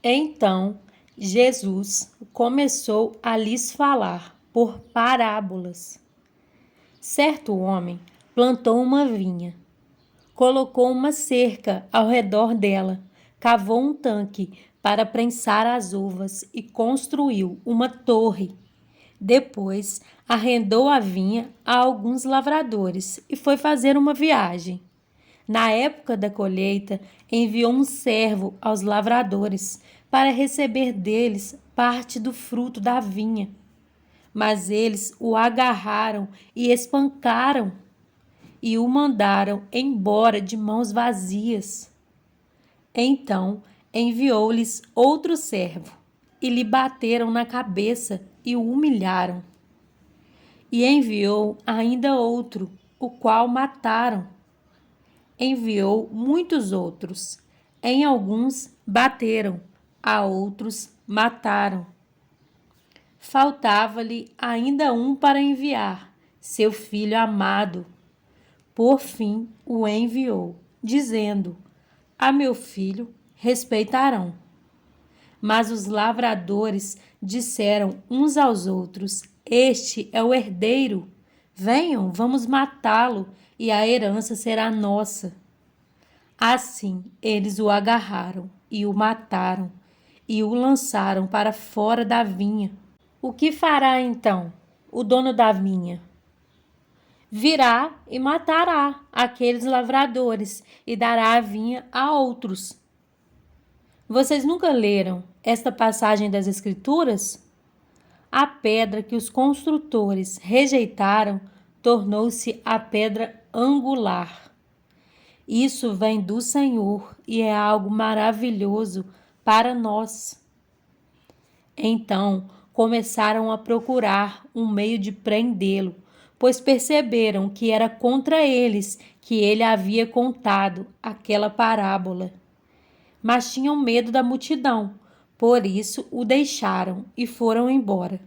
Então, Jesus começou a lhes falar por parábolas. Certo homem plantou uma vinha, colocou uma cerca ao redor dela, cavou um tanque para prensar as uvas e construiu uma torre. Depois, arrendou a vinha a alguns lavradores e foi fazer uma viagem. Na época da colheita, enviou um servo aos lavradores para receber deles parte do fruto da vinha. Mas eles o agarraram e espancaram e o mandaram embora de mãos vazias. Então enviou-lhes outro servo e lhe bateram na cabeça e o humilharam. E enviou ainda outro, o qual mataram. Enviou muitos outros. Em alguns bateram, a outros mataram. Faltava-lhe ainda um para enviar, seu filho amado. Por fim o enviou, dizendo: a meu filho respeitarão. Mas os lavradores disseram uns aos outros: este é o herdeiro. Venham, vamos matá-lo, e a herança será nossa. Assim eles o agarraram e o mataram, e o lançaram para fora da vinha. O que fará então o dono da vinha? Virá e matará aqueles lavradores e dará a vinha a outros. Vocês nunca leram esta passagem das Escrituras? A pedra que os construtores rejeitaram tornou-se a pedra angular. Isso vem do Senhor e é algo maravilhoso para nós. Então começaram a procurar um meio de prendê-lo, pois perceberam que era contra eles que ele havia contado aquela parábola. Mas tinham medo da multidão, por isso o deixaram e foram embora.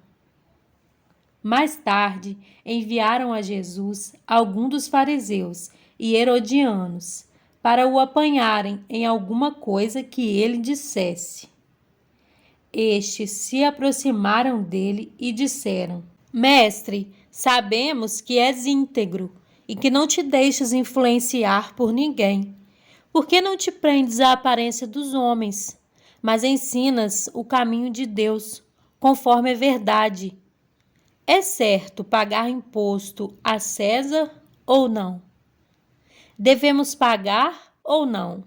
Mais tarde, enviaram a Jesus alguns dos fariseus e herodianos para o apanharem em alguma coisa que ele dissesse. Estes se aproximaram dele e disseram: Mestre, sabemos que és íntegro e que não te deixas influenciar por ninguém. Por que não te prendes à aparência dos homens, mas ensinas o caminho de Deus, conforme é verdade? É certo pagar imposto a César ou não? Devemos pagar ou não?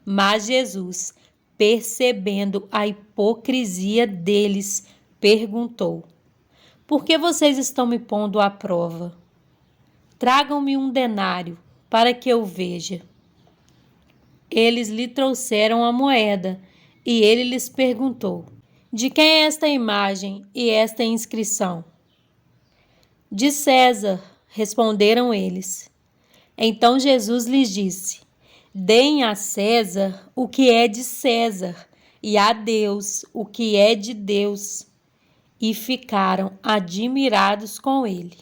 Mas Jesus, percebendo a hipocrisia deles, perguntou: Por que vocês estão me pondo à prova? Tragam-me um denário, para que eu veja. Eles lhe trouxeram a moeda, e ele lhes perguntou: De quem é esta imagem e esta inscrição? De César, responderam eles. Então Jesus lhes disse: Deem a César o que é de César, e a Deus o que é de Deus. E ficaram admirados com ele.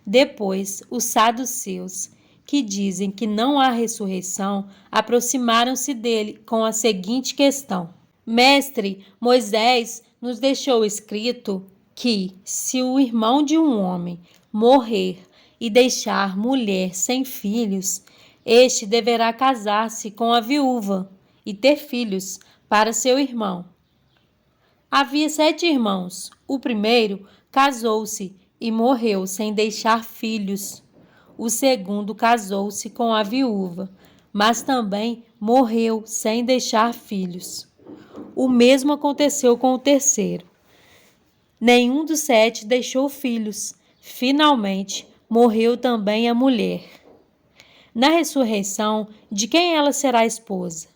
Depois, os saduceus, que dizem que não há ressurreição, aproximaram-se dele com a seguinte questão: Mestre, Moisés nos deixou escrito que, se o irmão de um homem morrer e deixar mulher sem filhos, este deverá casar-se com a viúva e ter filhos para seu irmão. Havia 7 irmãos. O primeiro casou-se e morreu sem deixar filhos. O segundo casou-se com a viúva, mas também morreu sem deixar filhos. O mesmo aconteceu com o terceiro. Nenhum dos 7 deixou filhos. Finalmente, morreu também a mulher. Na ressurreição, de quem ela será esposa,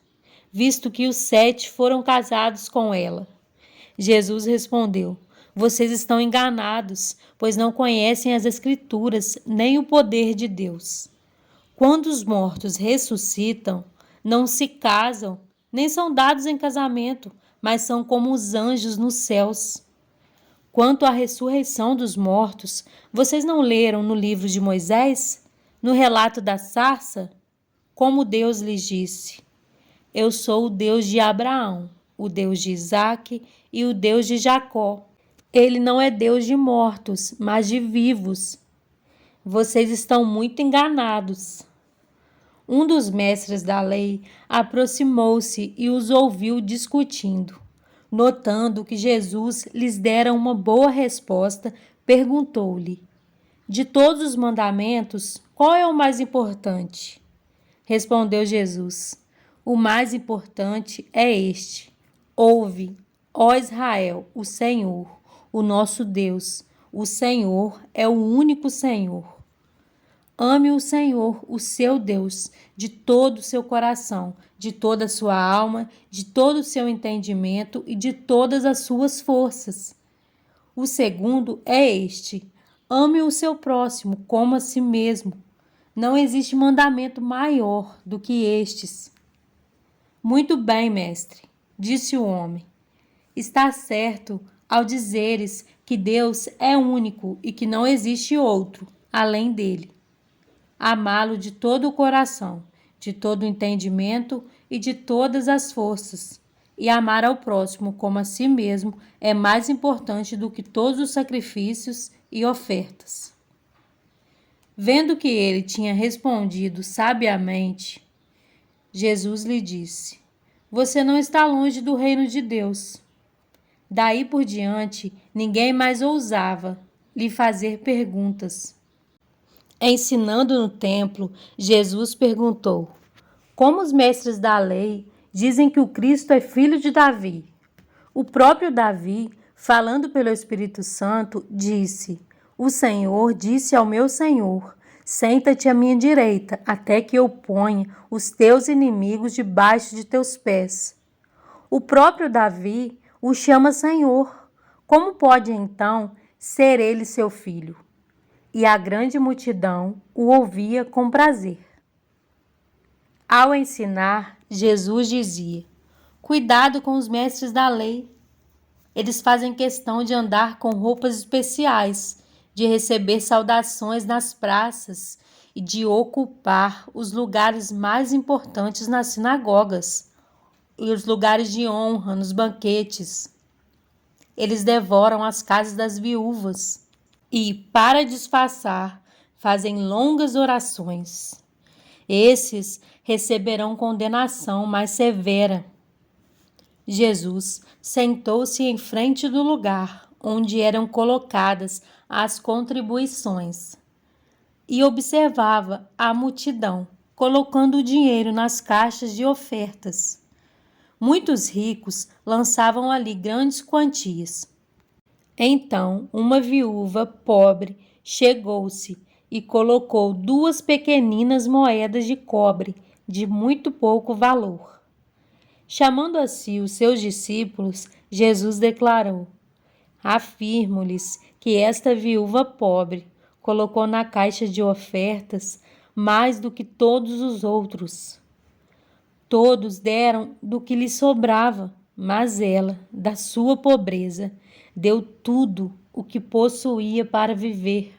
visto que os 7 foram casados com ela? Jesus respondeu: Vocês estão enganados, pois não conhecem as Escrituras nem o poder de Deus. Quando os mortos ressuscitam, não se casam, nem são dados em casamento, mas são como os anjos nos céus. Quanto à ressurreição dos mortos, vocês não leram no livro de Moisés, no relato da sarça, como Deus lhes disse: Eu sou o Deus de Abraão, o Deus de Isaque e o Deus de Jacó. Ele não é Deus de mortos, mas de vivos. Vocês estão muito enganados. Um dos mestres da lei aproximou-se e os ouviu discutindo. Notando que Jesus lhes dera uma boa resposta, perguntou-lhe: de todos os mandamentos, qual é o mais importante? Respondeu Jesus: o mais importante é este: ouve, ó Israel, o Senhor, o nosso Deus. O Senhor é o único Senhor. Ame o Senhor, o seu Deus, de todo o seu coração, de toda a sua alma, de todo o seu entendimento e de todas as suas forças. O segundo é este: ame o seu próximo como a si mesmo. Não existe mandamento maior do que estes. Muito bem, mestre, disse o homem. Está certo ao dizeres que Deus é único e que não existe outro além dele. Amá-lo de todo o coração, de todo o entendimento e de todas as forças. E amar ao próximo como a si mesmo é mais importante do que todos os sacrifícios e ofertas. Vendo que ele tinha respondido sabiamente, Jesus lhe disse: você não está longe do reino de Deus. Daí por diante, ninguém mais ousava lhe fazer perguntas. Ensinando no templo, Jesus perguntou: como os mestres da lei dizem que o Cristo é filho de Davi? O próprio Davi, falando pelo Espírito Santo, disse: o Senhor disse ao meu Senhor: senta-te à minha direita, até que eu ponha os teus inimigos debaixo de teus pés. O próprio Davi o chama Senhor. Como pode então ser ele seu filho? E a grande multidão o ouvia com prazer. Ao ensinar, Jesus dizia: cuidado com os mestres da lei. Eles fazem questão de andar com roupas especiais, de receber saudações nas praças e de ocupar os lugares mais importantes nas sinagogas e os lugares de honra nos banquetes. Eles devoram as casas das viúvas e, para disfarçar, fazem longas orações. Esses receberão condenação mais severa. Jesus sentou-se em frente do lugar onde eram colocadas as contribuições e observava a multidão colocando o dinheiro nas caixas de ofertas. Muitos ricos lançavam ali grandes quantias. Então, uma viúva pobre chegou-se e colocou 2 pequeninas moedas de cobre de muito pouco valor. Chamando a si os seus discípulos, Jesus declarou: afirmo-lhes que esta viúva pobre colocou na caixa de ofertas mais do que todos os outros. Todos deram do que lhe sobrava, mas ela, da sua pobreza, deu tudo o que possuía para viver.